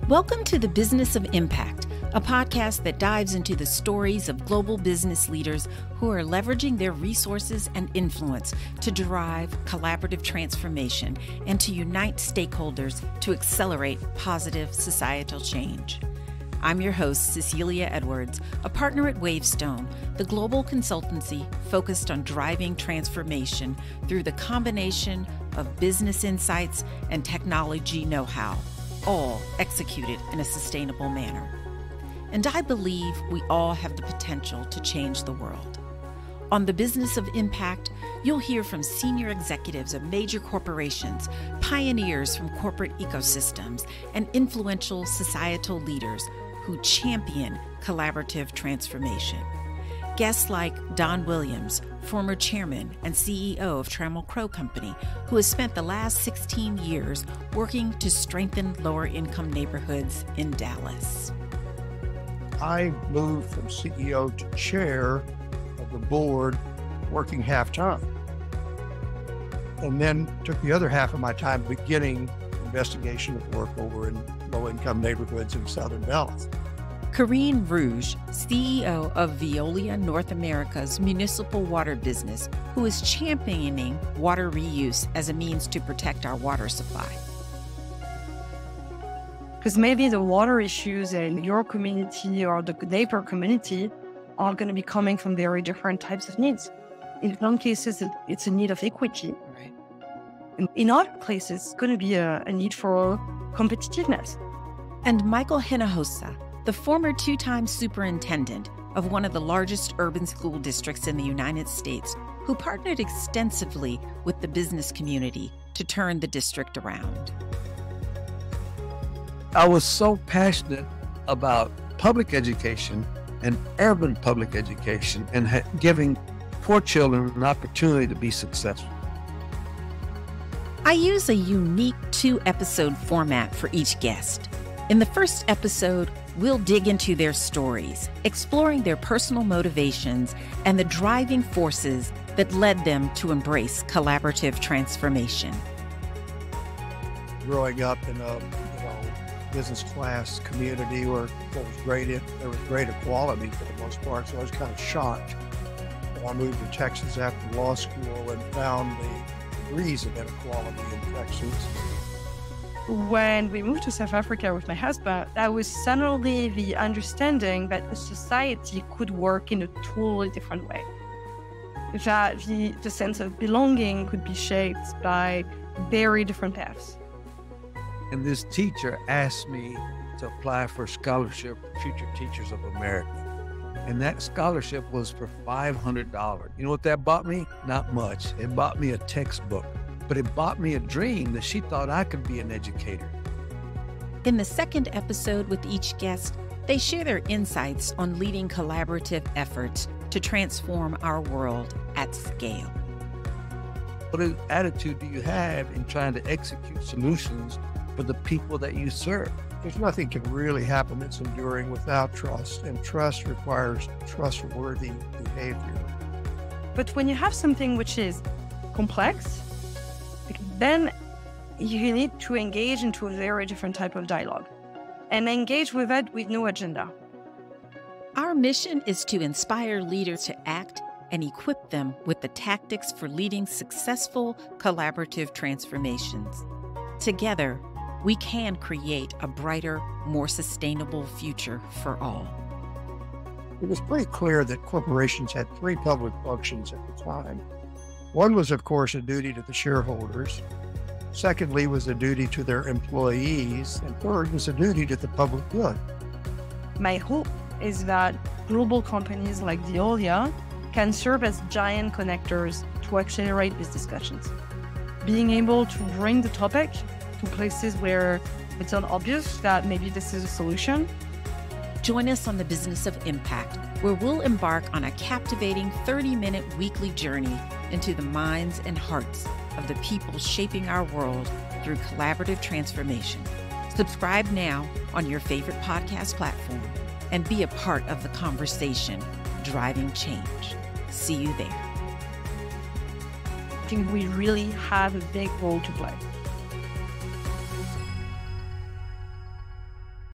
Welcome to The Business of Impact, a podcast that dives into the stories of global business leaders who are leveraging their resources and influence to drive collaborative transformation and to unite stakeholders to accelerate positive societal change. I'm your host, Cecilia Edwards, a partner at Wavestone, the global consultancy focused on driving transformation through the combination of business insights and technology know-how, all executed in a sustainable manner. And I believe we all have the potential to change the world. On The Business of Impact, you'll hear from senior executives of major corporations, pioneers from corporate ecosystems, and influential societal leaders who champion collaborative transformation. Guests like Don Williams, former chairman and CEO of Trammell Crow Company, who has spent the last 16 years working to strengthen lower-income neighborhoods in Dallas. I moved from CEO to chair of the board, working half-time, and then took the other half of my time beginning investigation of work over in low-income neighborhoods in Southern Dallas. Corinne Rouge, CEO of Veolia North America's municipal water business, who is championing water reuse as a means to protect our water supply. Because maybe the water issues in your community or the neighbor community are going to be coming from very different types of needs. In some cases, it's a need of equity. Right. In other places, it's going to be a need for competitiveness. And Michael Hinojosa, the former two-time superintendent of one of the largest urban school districts in the United States, who partnered extensively with the business community to turn the district around. I was so passionate about public education and urban public education and giving poor children an opportunity to be successful. I use a unique 2-episode format for each guest. In the first episode, we'll dig into their stories, exploring their personal motivations and the driving forces that led them to embrace collaborative transformation. Growing up in a business class community where there was great equality for the most part, so I was kind of shocked when I moved to Texas after law school and found the degrees of inequality in Texas. When we moved to South Africa with my husband, that was suddenly the understanding that the society could work in a totally different way. That the sense of belonging could be shaped by very different paths. And this teacher asked me to apply for a scholarship for Future Teachers of America. And that scholarship was for $500. You know what that bought me? Not much. It bought me a textbook. But it bought me a dream that she thought I could be an educator. In the second episode with each guest, they share their insights on leading collaborative efforts to transform our world at scale. What attitude do you have in trying to execute solutions for the people that you serve? There's nothing can really happen that's enduring without trust, and trust requires trustworthy behavior. But when you have something which is complex, then you need to engage into a very different type of dialogue and engage with it with no agenda. Our mission is to inspire leaders to act and equip them with the tactics for leading successful collaborative transformations. Together, we can create a brighter, more sustainable future for all. It was pretty clear that corporations had 3 public functions at the time. One was, of course, a duty to the shareholders. Secondly, was a duty to their employees. And third was a duty to the public good. My hope is that global companies like Veolia can serve as giant connectors to accelerate these discussions. Being able to bring the topic to places where it's unobvious that maybe this is a solution. Join us on The Business of Impact, where we'll embark on a captivating 30-minute weekly journey into the minds and hearts of the people shaping our world through collaborative transformation. Subscribe now on your favorite podcast platform and be a part of the conversation driving change. See you there. I think we really have a big role to play.